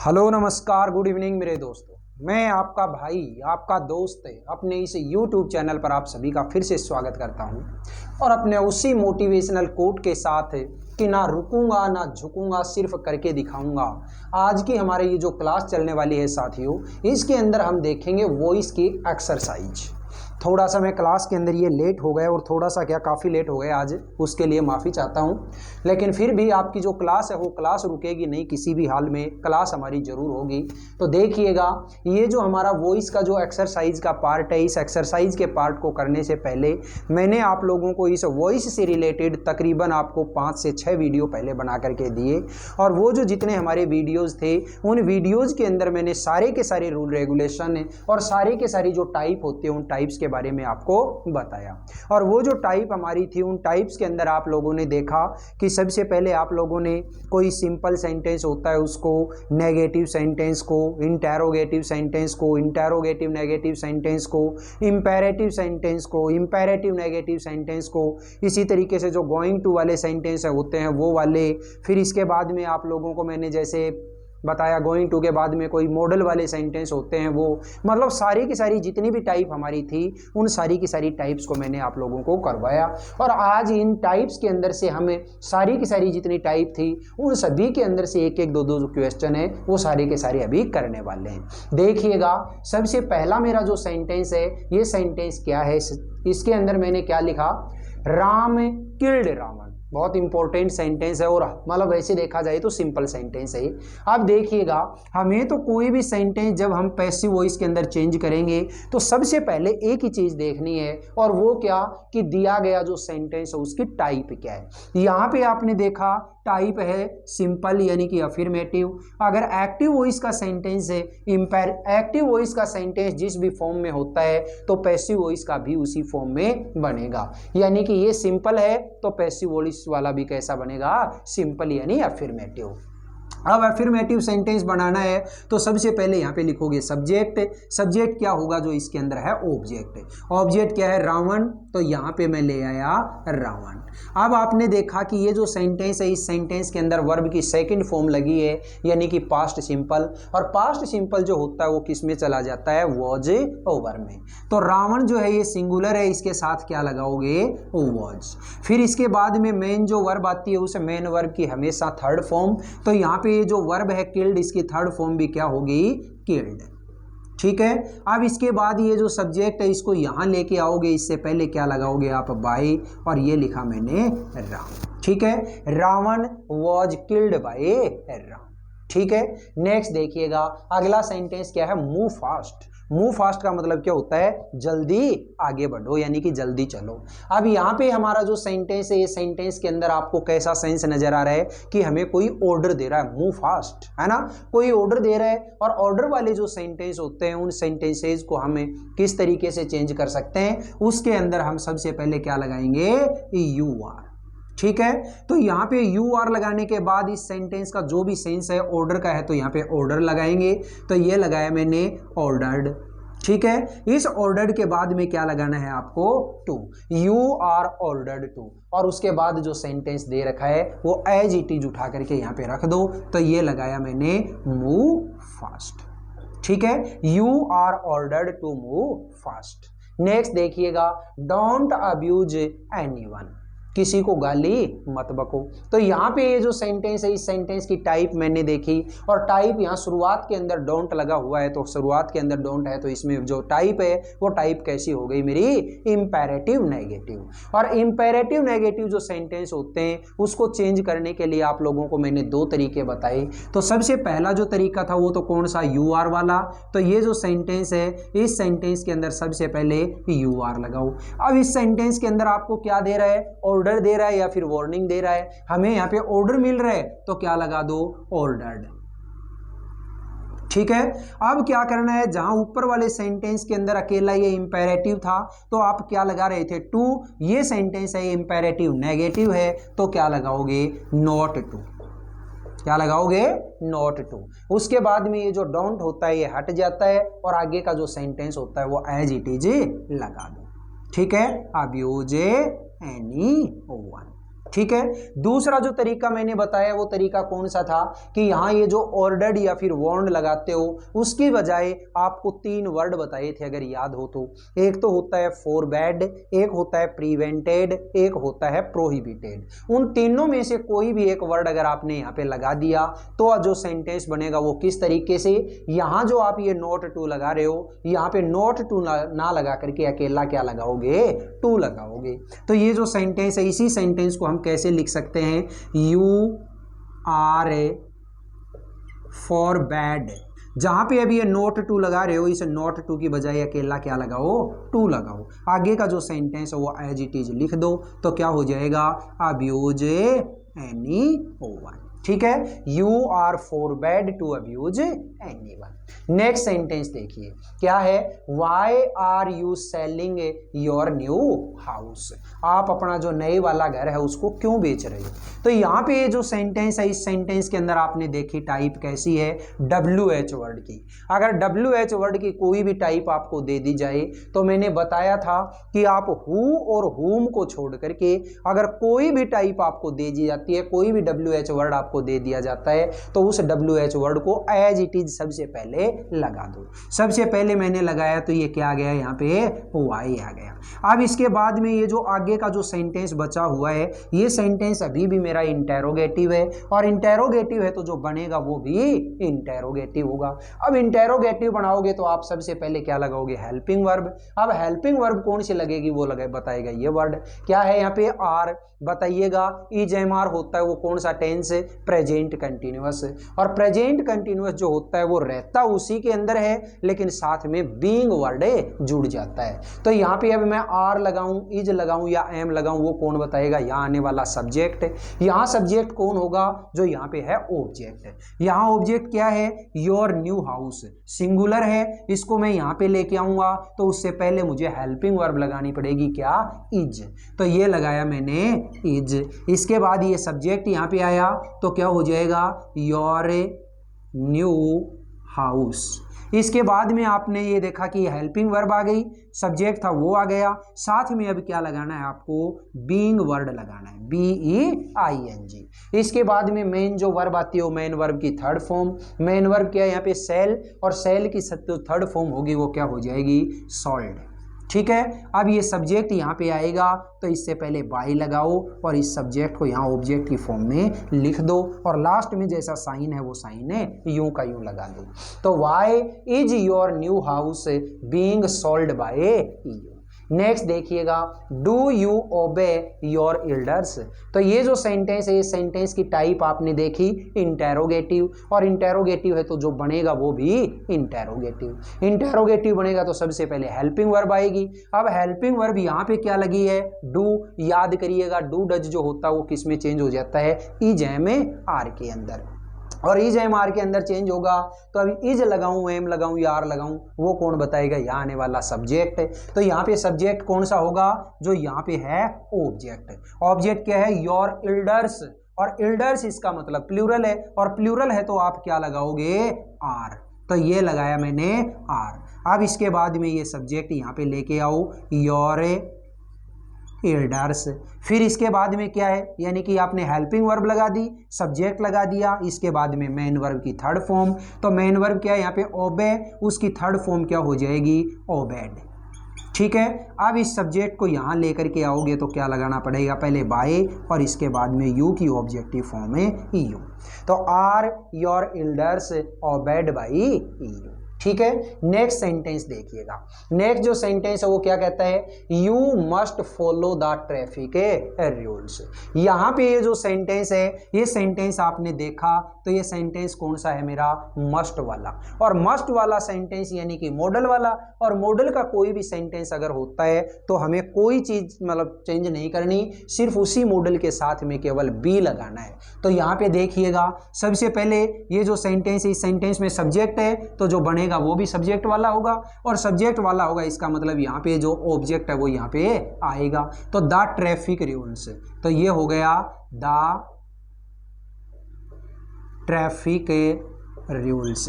Hello नमस्कार good evening मेरे दोस्तों। मैं आपका भाई आपका दोस्त अपने इस YouTube चैनल पर आप सभी का फिर से स्वागत करता हूं और अपने उसी मोटिवेशनल कोट के साथ कि ना रुकूंगा ना झुकूंगा, सिर्फ करके दिखाऊंगा। आज की हमारे ये जो क्लास चलने वाली है साथियों, इसके अंदर हम देखेंगे वॉइस की एक्सरसाइज। थोड़ा सा मैं क्लास के अंदर ये लेट हो गया और थोड़ा सा क्या काफ़ी लेट हो गया आज, उसके लिए माफ़ी चाहता हूँ। लेकिन फिर भी आपकी जो क्लास है वो क्लास रुकेगी नहीं, किसी भी हाल में क्लास हमारी ज़रूर होगी। तो देखिएगा, ये जो हमारा वॉइस का जो एक्सरसाइज का पार्ट है, इस एक्सरसाइज के पार्ट को करने से पहले मैंने आप लोगों को इस वॉइस से रिलेटेड तकरीबन आपको 5 से 6 वीडियो पहले बना करके दिए, और वो जो जितने हमारे वीडियोज़ थे उन वीडियोज़ के अंदर मैंने सारे के सारे रूल रेगुलेशन और सारे के सारी जो टाइप होते हैं उन टाइप्स के बारे में आपको बताया। और वो जो टाइप हमारी थी उन टाइप्स के अंदर आप लोगों ने देखा कि सबसे पहले आप लोगों ने कोई सिंपल सेंटेंस होता है उसको, नेगेटिव सेंटेंस को, इंटेरोगेटिव सेंटेंस को, इंटेरोगेटिव नेगेटिव सेंटेंस को, इंपेरेटिव सेंटेंस को, इंपेरेटिव नेगेटिव सेंटेंस को, इसी तरीके से जो गोइंग टू वाले सेंटेंस होते हैं वो वाले। फिर इसके बाद में आप लोगों को मैंने जैसे बताया गोइंग टू के बाद में कोई मॉडल वाले सेंटेंस होते हैं वो, मतलब सारी की सारी जितनी भी टाइप हमारी थी उन सारी की सारी टाइप्स को मैंने आप लोगों को करवाया। और आज इन टाइप्स के अंदर से हमें सारी की सारी जितनी टाइप थी उन सभी के अंदर से एक एक दो दो जो क्वेश्चन है वो सारे के सारे अभी करने वाले हैं। देखिएगा, सबसे पहला मेरा जो सेंटेंस है, ये सेंटेंस क्या है, इसके अंदर मैंने क्या लिखा, राम किल्ड रावण। बहुत इंपॉर्टेंट सेंटेंस है और मतलब वैसे देखा जाए तो सिंपल सेंटेंस है। अब देखिएगा, हमें तो कोई भी सेंटेंस जब हम पैसिव वॉइस के अंदर चेंज करेंगे तो सबसे पहले एक ही चीज़ देखनी है, और वो क्या कि दिया गया जो सेंटेंस है उसकी टाइप क्या है। यहाँ पे आपने देखा टाइप है सिंपल यानी कि अफर्मेटिव। अगर एक्टिव वॉइस का सेंटेंस है, एक्टिव वॉइस का सेंटेंस जिस भी फॉर्म में होता है तो पैसिव वॉइस का भी उसी फॉर्म में बनेगा। यानी कि ये सिंपल है तो पैसिव वॉइस वाला भी कैसा बनेगा, सिंपल यानी अफर्मेटिव। अब अफर्मेटिव सेंटेंस बनाना है तो सबसे पहले यहाँ पे लिखोगे सब्जेक्ट। सब्जेक्ट क्या होगा, जो इसके अंदर है ऑब्जेक्ट। ऑब्जेक्ट क्या है, रावण, तो यहाँ पे मैं ले आया रावण। अब आपने देखा कि ये जो सेंटेंस है इस सेंटेंस के अंदर वर्ब की सेकंड फॉर्म लगी है यानी कि पास्ट सिंपल, और पास्ट सिंपल जो होता है वो किस में चला जाता है, वॉज ओवर में। तो रावण जो है ये सिंगुलर है, इसके साथ क्या लगाओगे, वॉज। फिर इसके बाद में मेन जो वर्ब आती है उसे मेन वर्ब की हमेशा थर्ड फॉर्म, तो यहाँ पे ये जो वर्ब है किल्ड, इसकी थर्ड फॉर्म भी क्या होगी, किल्ड। ठीक है। अब इसके बाद ये जो सब्जेक्ट है इसको यहां लेके आओगे, इससे पहले क्या लगाओगे आप, बाय, और ये लिखा मैंने राम। ठीक है, Ravan was killed by Ram. ठीक है। नेक्स्ट देखिएगा, अगला सेंटेंस क्या है, मूव फास्ट। मूव फास्ट का मतलब क्या होता है, जल्दी आगे बढ़ो यानी कि जल्दी चलो। अब यहाँ पे हमारा जो सेंटेंस है, ये सेंटेंस के अंदर आपको कैसा सेंस नजर आ रहा है कि हमें कोई ऑर्डर दे रहा है, मूव फास्ट, है ना, कोई ऑर्डर दे रहा है। और ऑर्डर वाले जो सेंटेंस होते हैं उन सेंटेंसेज को हमें किस तरीके से चेंज कर सकते हैं, उसके अंदर हम सबसे पहले क्या लगाएंगे, यू आर। ठीक है। तो यहाँ पे यू आर लगाने के बाद इस सेंटेंस का जो भी सेंस है ऑर्डर का है तो यहाँ पे ऑर्डर लगाएंगे, तो ये लगाया मैंने ऑर्डर्ड। ठीक है। इस ऑर्डर्ड के बाद में क्या लगाना है आपको, to, you are ordered to, और उसके बाद जो सेंटेंस दे रखा है वो एज इट इज उठा करके यहाँ पे रख दो, तो ये लगाया मैंने मूव फास्ट। ठीक है, you are ordered to move fast. Next देखिएगा, डोंट अब्यूज एनीवन, किसी को गाली मत बको। तो यहाँ पे ये जो सेंटेंस है इस सेंटेंस की टाइप मैंने देखी, और टाइप यहाँ शुरुआत के अंदर डोंट लगा हुआ है, तो शुरुआत के अंदर डोंट है तो इसमें जो टाइप है वो टाइप कैसी हो गई मेरी, इंपेरेटिव नेगेटिव। और इंपेरेटिव नेगेटिव जो सेंटेंस होते हैं उसको चेंज करने के लिए आप लोगों को मैंने दो तरीके बताए। तो सबसे पहला जो तरीका था वो तो कौन सा, यू आर वाला। तो ये जो सेंटेंस है इस सेंटेंस के अंदर सबसे पहले यू आर लगाओ। अब इस सेंटेंस के अंदर आपको क्या दे रहा है, ऑर्डर दे रहा है या फिर वार्निंग दे रहा है, हमें यहाँ पे ऑर्डर मिल रहा है तो क्या लगा दो, ऑर्डर्ड। ठीक है। अब क्या करना है, जहां ऊपर वाले सेंटेंस के अंदर अकेला ये इंपेरेटिव था तो आप क्या लगा रहे थे, टू। ये सेंटेंस है इंपेरेटिव नेगेटिव है तो क्या लगाओगे, नॉट टू। क्या लगाओगे, नॉट टू। उसके बाद में ये जो डोंट होता है ये हट जाता है और आगे का जो सेंटेंस होता है वो एज इट इज लगा दो। ठीक है, अब यूज एनी वन। ठीक है। दूसरा जो तरीका मैंने बताया वो तरीका कौन सा था कि यहाँ ये जो ऑर्डर्ड या फिर वॉर्ड लगाते हो उसकी बजाय आपको 3 वर्ड बताए थे अगर याद हो तो। एक तो होता है फॉरबैड, एक होता है प्रिवेंटेड, एक होता है प्रोहिबिटेड। उन तीनों में से कोई भी एक वर्ड अगर आपने यहाँ पे लगा दिया तो जो सेंटेंस बनेगा वो किस तरीके से, यहाँ जो आप ये नॉट टू लगा रहे हो यहाँ पे नॉट टू ना लगा करके अकेला क्या लगाओगे, टू लगाओगे। तो ये जो सेंटेंस है इसी सेंटेंस को हम कैसे लिख सकते हैं, you are a for bad. जहां पे अभी ये नोट टू लगा रहे हो इस नोट टू की बजाय अकेला क्या लगाओ, टू लगाओ। आगे का जो सेंटेंस है वो एज इट इज लिख दो तो क्या हो जाएगा, अब्यूज एनी वन। ठीक है, you are forbade to abuse anyone. Next sentence देखिए क्या है, why are you selling your new house. आप अपना जो नए वाला घर है उसको क्यों बेच रहे हो। तो यहाँ पे ये जो सेंटेंस है इस सेंटेंस के अंदर आपने देखी टाइप कैसी है, WH वर्ड की। अगर WH वर्ड की कोई भी टाइप आपको दे दी जाए तो मैंने बताया था कि आप हु और हुम को छोड़ करके अगर कोई भी टाइप आपको दे दी जाती है, कोई भी WH वर्ड आपको दे दिया जाता है तो उस WH वर्ड को एज इट इज सबसे पहले लगा दो। सबसे पहले मैंने लगाया तो ये क्या आ गया, यहाँ पे वाई आ गया। अब इसके बाद में ये जो आगे का जो सेंटेंस बचा हुआ है ये सेंटेंस अभी भी मेरा इंटेरोगेटिव है और इंटेरोगेटिव है तो जो बनेगा वो भी इंटेरोगेटिव होगा। अब इंटेरोगेटिव बनाओगे तो आप सबसे पहले क्या लगाओगे, हेल्पिंग वर्ब। अब हेल्पिंग वर्ब कौन सी लगेगी वो बताएगा ये वर्ड क्या है, यहाँ पे आर बताइएगा। इज एम आर होता है वो कौन सा टेंस है, प्रेजेंट कंटिन्यूअस। और प्रेजेंट कंटिन्यूअस जो होता है वो रहता उसी के अंदर है लेकिन साथ में बीइंग वर्ड जुड़ जाता है। तो यहाँ पे अब मैं आर लगाऊं, इज लगाऊं या एम लगाऊं वो कौन बताएगा, यहाँ आने वाला सब्जेक्ट। यहाँ सब्जेक्ट कौन होगा, जो यहाँ पे है ऑब्जेक्ट। यहाँ ऑब्जेक्ट क्या है, योर न्यू हाउस, सिंगुलर है, इसको मैं यहाँ पे लेके आऊंगा तो उससे पहले मुझे हेल्पिंग वर्ब लगानी पड़ेगी क्या, इज। तो ये लगाया मैंने इज। इसके बाद ये सब्जेक्ट यहाँ पे आया तो क्या हो जाएगा, योर न्यू हाउस। इसके बाद में आपने ये देखा कि हेल्पिंग वर्ब आ गई, सब्जेक्ट था वो आ गया, साथ में अब क्या लगाना है आपको, बीइंग वर्ड लगाना है, BEING। इसके बाद में मेन जो वर्ब आती है वो मेन वर्ब की थर्ड फॉर्म। मेन वर्ब क्या है यहाँ पे सेल, और सेल की थर्ड फॉर्म होगी वो क्या हो जाएगी, सोल्ड। ठीक है, अब ये सब्जेक्ट यहाँ पे आएगा तो इससे पहले बाई लगाओ और इस सब्जेक्ट को यहाँ ऑब्जेक्ट की फॉर्म में लिख दो और लास्ट में जैसा साइन है वो साइन है यूं का यूं लगा दो। तो why is your new house being sold by you. Next देखिएगा, do you obey your elders. तो ये जो सेंटेंस है, ये सेंटेंस की टाइप आपने देखी इंटेरोगेटिव, और इंटेरोगेटिव है तो जो बनेगा वो भी इंटेरोगेटिव। इंटेरोगेटिव बनेगा तो सबसे पहले हेल्पिंग वर्ब आएगी। अब हेल्पिंग वर्ब यहाँ पे क्या लगी है, डू। याद करिएगा डू डज जो होता है वो किस में चेंज हो जाता है, इज एम आर के अंदर, और इज एम आर के अंदर चेंज होगा। तो अभी इज लगाऊं, एम लगाऊं या आर लगाऊं वो कौन बताएगा, यहाँ आने वाला सब्जेक्ट है। तो यहाँ पे सब्जेक्ट कौन सा होगा, जो यहाँ पे है ऑब्जेक्ट। ऑब्जेक्ट क्या है, योर एल्डर्स, और एल्डर्स इसका मतलब प्लूरल है, और प्लूरल है तो आप क्या लगाओगे, आर। तो ये लगाया मैंने आर। अब इसके बाद में ये सब्जेक्ट यहाँ पे लेके आओ, योर एल्डर्स। फिर इसके बाद में क्या है, यानी कि आपने हेल्पिंग वर्ब लगा दी, सब्जेक्ट लगा दिया, इसके बाद में मेन वर्ब की थर्ड फॉर्म। तो मेन वर्ब क्या है यहाँ पे, ओबे, उसकी थर्ड फॉर्म क्या हो जाएगी, ओबेड। ठीक है, अब इस सब्जेक्ट को यहाँ लेकर के आओगे तो क्या लगाना पड़ेगा, पहले बाय और इसके बाद में यू की ऑब्जेक्टिव फॉर्म है यू। तो are your elders obeyed by you. ठीक है, नेक्स्ट सेंटेंस देखिएगा। नेक्स्ट जो सेंटेंस है वो क्या कहता है, you must follow the traffic rules. यहाँ पे ये जो सेंटेंस है, ये सेंटेंस आपने देखा तो ये सेंटेंस कौन सा है मेरा, मस्ट वाला। और मस्ट वाला सेंटेंस यानी कि मॉडल वाला, और मॉडल का कोई भी सेंटेंस अगर होता है तो हमें कोई चीज मतलब चेंज नहीं करनी, सिर्फ उसी मॉडल के साथ में केवल बी लगाना है। तो यहाँ पे देखिएगा, सबसे पहले ये जो सेंटेंस है, इस सेंटेंस में सब्जेक्ट है तो जो बनेगा वो भी सब्जेक्ट वाला होगा, और सब्जेक्ट वाला होगा इसका मतलब यहाँ पे जो ऑब्जेक्ट है वो यहाँ पे आएगा। तो द ट्रैफिक रूल्स, तो ये हो गया द ट्रैफिक रूल्स।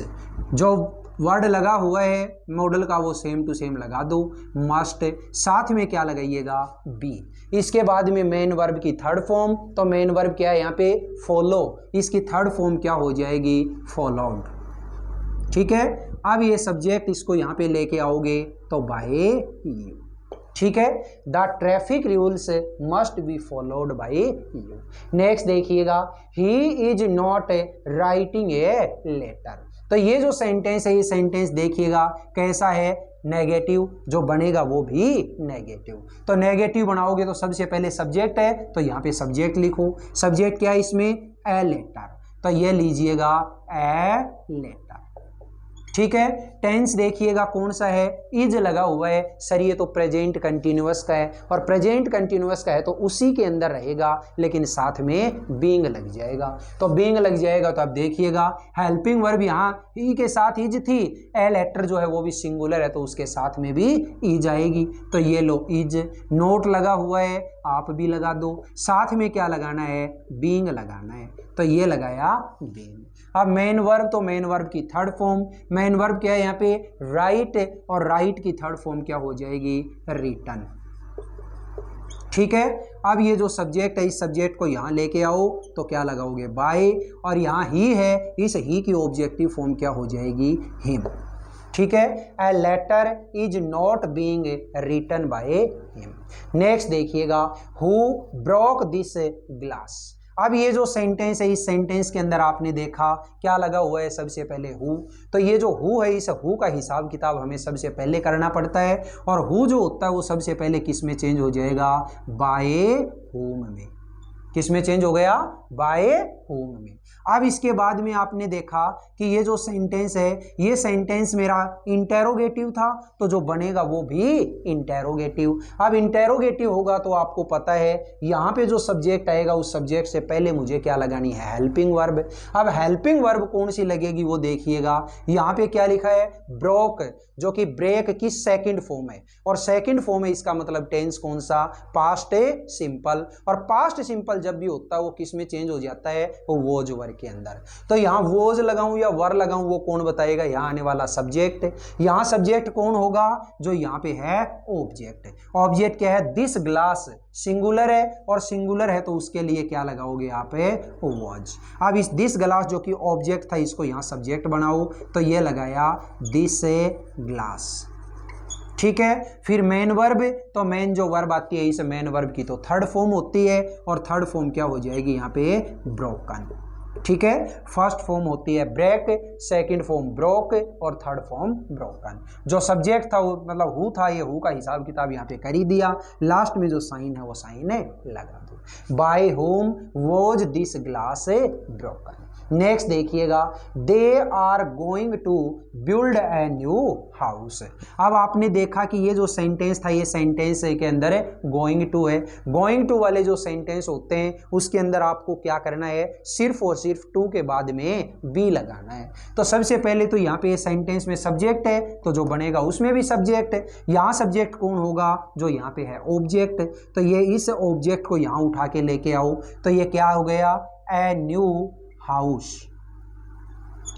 जो वर्ड लगा हुआ है मॉडल का वो सेम टू सेम लगा दो, मस्ट, साथ में क्या लगाइएगा बी। इसके बाद में मेन वर्ब की थर्ड फॉर्म, तो मेन वर्ब क्या है यहाँ पे फॉलो, इसकी थर्ड फॉर्म क्या हो जाएगी फॉलोड। ठीक है, अब ये सब्जेक्ट इसको यहाँ पे लेके आओगे तो बाय यू। ठीक है, the traffic rules must be followed by you. Next देखिएगा, he is not writing a letter. तो ये जो सेंटेंस है, ये सेंटेंस देखिएगा कैसा है, नेगेटिव, जो बनेगा वो भी नेगेटिव। तो नेगेटिव बनाओगे तो सबसे पहले सब्जेक्ट है, तो यहाँ पे सब्जेक्ट लिखो। सब्जेक्ट क्या है इसमें, ए लेटर, तो ये लीजिएगा ए लेटर। ठीक है, टेंस देखिएगा कौन सा है, इज लगा हुआ है, सर ये तो प्रेजेंट कंटिन्यूअस का है, और प्रेजेंट कंटिन्यूअस का है तो उसी के अंदर रहेगा, लेकिन साथ में बीइंग लग जाएगा। तो बीइंग लग जाएगा तो आप देखिएगा हेल्पिंग वर्ब यहाँ ही के साथ इज थी, ए लेटर जो है वो भी सिंगुलर है तो उसके साथ में भी इज आएगी। तो ये लो इज, नोट लगा हुआ है आप भी लगा दो, साथ में क्या लगाना है बीइंग लगाना है, तो ये लगाया बीइंग। अब मेन वर्ब, तो मेन वर्ब की थर्ड फॉर्म, मेन वर्ब क्या है यहाँ पे राइट, और राइट की थर्ड फॉर्म क्या हो जाएगी रिटन। ठीक है, अब ये जो सब्जेक्ट है इस सब्जेक्ट को यहाँ लेके आओ तो क्या लगाओगे बाय, और यहाँ ही है, इस ही की ऑब्जेक्टिव फॉर्म क्या हो जाएगी हिम। ठीक है, a letter is not being written by him. Next देखिएगा, हु ब्रोक दिस ग्लास। अब ये जो सेंटेंस है, इस सेंटेंस के अंदर आपने देखा क्या लगा हुआ है, सबसे पहले हु। तो ये जो हु है, इस हु का हिसाब किताब हमें सबसे पहले करना पड़ता है, और हु जो होता है वो सबसे पहले किस में चेंज हो जाएगा बाय होम में। किस में चेंज हो गया बाय होम में। अब इसके बाद में आपने देखा कि ये जो सेंटेंस है, ये सेंटेंस मेरा इंटेरोगेटिव था, तो जो बनेगा वो भी इंटेरोगेटिव। अब इंटेरोगेटिव होगा तो आपको पता है यहाँ पे जो सब्जेक्ट आएगा उस सब्जेक्ट से पहले मुझे क्या लगानी है हेल्पिंग वर्ब। अब हेल्पिंग वर्ब कौन सी लगेगी वो देखिएगा, यहाँ पे क्या लिखा है ब्रोक, जो कि ब्रेक की सेकंड फॉर्म है, और सेकंड फॉर्म है इसका मतलब टेंस कौन सा पास्ट सिंपल, और पास्ट सिंपल जब भी होता है वो किस में चेंज हो जाता है वो वोज वर्ब के अंदर। तो यहाँ वोज लगाऊं या वर लगाऊं वो कौन बताएगा, यहाँ आने वाला सब्जेक्ट। यहाँ सब्जेक्ट कौन होगा, जो यहाँ पे है ऑब्जेक्ट। ऑब्जेक्ट क्या है दिस ग्लास, सिंगुलर है, और सिंगुलर है तो उसके लिए क्या लगाओगे यहाँ पे वॉज। अब इस दिस ग्लास जो कि ऑब्जेक्ट था इसको यहाँ सब्जेक्ट बनाओ, तो ये लगाया दिस ग्लास। ठीक है, फिर मेन वर्ब, तो मेन जो वर्ब आती है इस मेन वर्ब की तो थर्ड फॉर्म होती है, और थर्ड फॉर्म क्या हो जाएगी यहाँ पे ब्रोकन। ठीक है, फर्स्ट फॉर्म होती है ब्रेक, सेकंड फॉर्म ब्रोक, और थर्ड फॉर्म ब्रोकन। जो सब्जेक्ट था वो मतलब हु था, ये हु का हिसाब किताब यहाँ पे कर ही दिया, लास्ट में जो साइन है वो साइन लगा दो। By whom was this glass broken. Next देखिएगा, they are going to build a new house. अब आपने देखा कि ये जो सेंटेंस था ये सेंटेंस के अंदर गोइंग टू है। गोइंग टू वाले जो सेंटेंस होते हैं उसके अंदर आपको क्या करना है, सिर्फ और सिर्फ टू के बाद में बी लगाना है। तो सबसे पहले तो यहाँ पे सेंटेंस में सब्जेक्ट है, तो जो बनेगा उसमें भी सब्जेक्ट है। यहाँ सब्जेक्ट कौन होगा, जो यहाँ पे है ऑब्जेक्ट, तो ये इस ऑब्जेक्ट को यहाँ उठा के लेके आओ, तो ये क्या हो गया ए न्यू हाउस।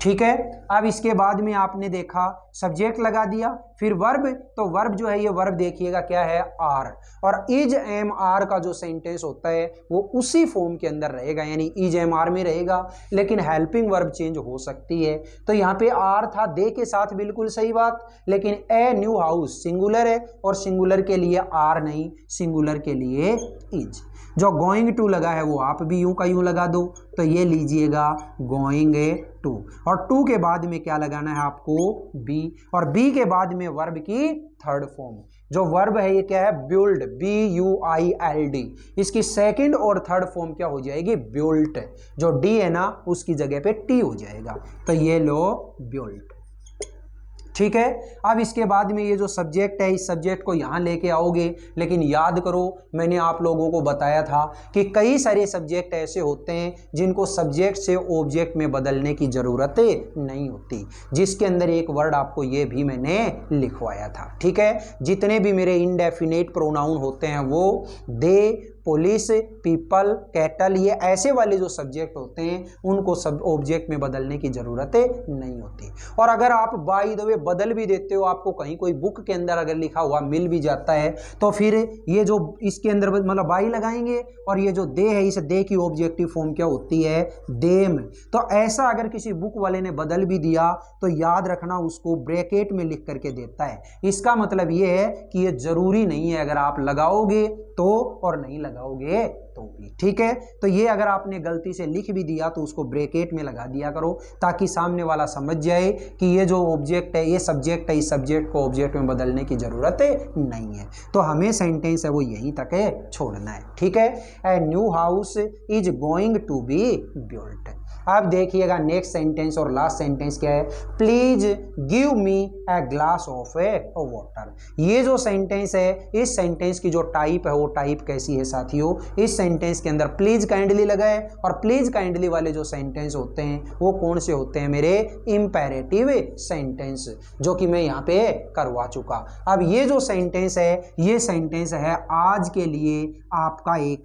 ठीक है, अब इसके बाद में आपने देखा सब्जेक्ट लगा दिया, फिर वर्ब, तो वर्ब जो है ये वर्ब देखिएगा क्या है आर, और इज एम आर का जो सेंटेंस होता है वो उसी फॉर्म के अंदर रहेगा, यानी इज एम आर में रहेगा, लेकिन हेल्पिंग वर्ब चेंज हो सकती है। तो यहाँ पे आर था दे के साथ, बिल्कुल सही बात, लेकिन ए न्यू हाउस सिंगुलर है, और सिंगुलर के लिए आर नहीं, सिंगुलर के लिए इज। जो गोइंग टू लगा है वो आप भी यूं का यूं लगा दो, तो ये लीजिएगा गोइंग टू, और टू के बाद में क्या लगाना है आपको बी, और बी के बाद में वर्ब की थर्ड फॉर्म। जो वर्ब है ये क्या है बिल्ड, BUILD, इसकी सेकंड और थर्ड फॉर्म क्या हो जाएगी बिल्ट, जो डी है ना उसकी जगह पे टी हो जाएगा, तो ये लो बिल्ट। ठीक है, अब इसके बाद में ये जो सब्जेक्ट है इस सब्जेक्ट को यहाँ लेके आओगे, लेकिन याद करो मैंने आप लोगों को बताया था कि कई सारे सब्जेक्ट ऐसे होते हैं जिनको सब्जेक्ट से ऑब्जेक्ट में बदलने की ज़रूरत नहीं होती, जिसके अंदर एक वर्ड आपको ये भी मैंने लिखवाया था। ठीक है, जितने भी मेरे इनडेफिनेट प्रोनाउन होते हैं वो दे, पुलिस, पीपल, कैटल, ये ऐसे वाले जो सब्जेक्ट होते हैं उनको सब ऑब्जेक्ट में बदलने की ज़रूरत नहीं होती। और अगर आप बाय द वे बदल भी देते हो, आपको कहीं कोई बुक के अंदर अगर लिखा हुआ मिल भी जाता है, तो फिर ये जो इसके अंदर मतलब बाई लगाएंगे और ये जो दे है, इस दे की ऑब्जेक्टिव फॉर्म क्या होती है, देम। तो ऐसा अगर किसी बुक वाले ने बदल भी दिया तो याद रखना उसको ब्रैकेट में लिख करके देता है। इसका मतलब ये है कि ये जरूरी नहीं है अगर आप लगाओगे तो और नहीं लगाओगे तो भी, ठीक है। तो ये अगर आपने गलती से लिख भी दिया तो उसको ब्रैकेट में लगा दिया करो, ताकि सामने वाला समझ जाए कि ये जो ऑब्जेक्ट है ये सब्जेक्ट है, इस सब्जेक्ट को ऑब्जेक्ट में बदलने की जरूरत नहीं है। तो हमें सेंटेंस है वो यहीं तक है छोड़ना है, ठीक है। A new house is going to be built. अब देखिएगा नेक्स्ट सेंटेंस और लास्ट सेंटेंस क्या है, please give me a glass of a water. ये जो सेंटेंस है, इस सेंटेंस की जो टाइप है वो टाइप कैसी है साथियों, इस सेंटेंस के अंदर प्लीज काइंडली लगा है, और प्लीज काइंडली वाले जो सेंटेंस होते हैं वो कौन से होते हैं मेरे, इंपेरेटिव सेंटेंस, जो कि मैं यहाँ पे करवा चुका। अब ये जो सेंटेंस है, ये सेंटेंस है आज के लिए आपका एक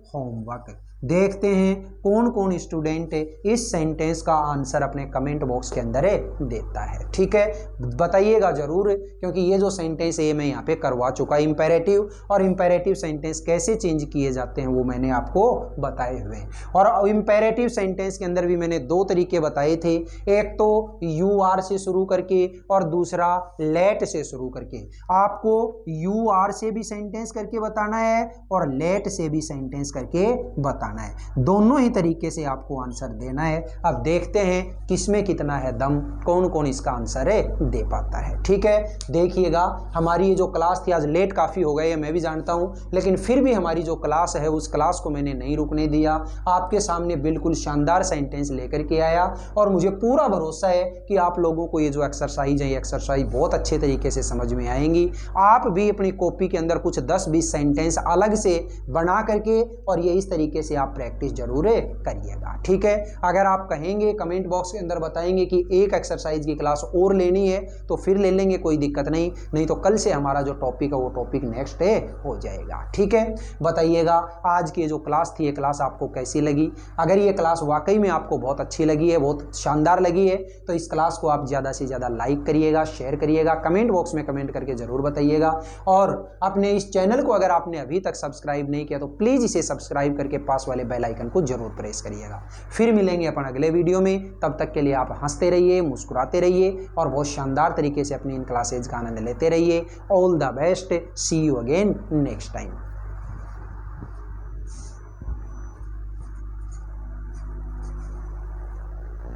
होमवर्क। देखते हैं कौन कौन स्टूडेंट इस सेंटेंस का आंसर अपने कमेंट बॉक्स के अंदर देता है, ठीक है। बताइएगा जरूर, क्योंकि ये जो सेंटेंस है मैं यहाँ पे करवा चुका इंपेरेटिव, और इंपेरेटिव सेंटेंस कैसे चेंज किए जाते हैं वो मैंने आपको बताए हुए हैं। और इंपेरेटिव सेंटेंस के अंदर भी मैंने दो तरीके बताए थे, एक तो यू आर से शुरू करके और दूसरा लेट से शुरू करके। आपको यू आर से भी सेंटेंस करके बताना है और लेट से भी सेंटेंस करके बताना है, दोनों ही तरीके से आपको आंसर देना है। अब देखते हैं किसमें कितना है दम, कौन कौन इसका आंसर दे पाता है, ठीक है। देखिएगा हमारी ये जो क्लास थी, आज लेट काफ़ी हो गए मैं भी जानता हूँ, लेकिन फिर भी हमारी जो क्लास है उस क्लास को मैंने नहीं रुकने दिया, आपके सामने बिल्कुल शानदार सेंटेंस लेकर के आया, और मुझे पूरा भरोसा है कि आप लोगों को ये जो एक्सरसाइज है, ये एक्सरसाइज बहुत अच्छे तरीके से समझ में आएंगी। आप भी अपनी कॉपी के अंदर कुछ 10-20 सेंटेंस अलग से बना करके और ये इस तरीके से आप प्रैक्टिस जरूर करिएगा, ठीक है। अगर आप कहेंगे कमेंट बॉक्स के अंदर बताएंगे कि एक एक्सरसाइज की क्लास और लेनी है तो फिर ले लेंगे, कोई दिक्कत नहीं तो कल से हमारा जो टॉपिक है वो टॉपिक नेक्स्ट हो जाएगा, ठीक है। बताइएगा आज की जो क्लास थी, ये क्लास आपको कैसी लगी। अगर ये क्लास वाकई में आपको बहुत अच्छी लगी है, बहुत शानदार लगी है, तो इस क्लास को आप ज़्यादा से ज़्यादा लाइक करिएगा, शेयर करिएगा, कमेंट बॉक्स में कमेंट करके ज़रूर बताइएगा। और अपने इस चैनल को अगर आपने अभी तक सब्सक्राइब नहीं किया तो प्लीज़ इसे सब्सक्राइब करके पास वाले बेल आइकन को जरूर प्रेस करिएगा। फिर मिलेंगे अपन अगले वीडियो में, तब तक के लिए आप हंसते रहिए, मुस्कुराते रहिए और बहुत शानदार तरीके से अपनी इन क्लासेज का आनंद लेते रहिए। All the best, see you again next time.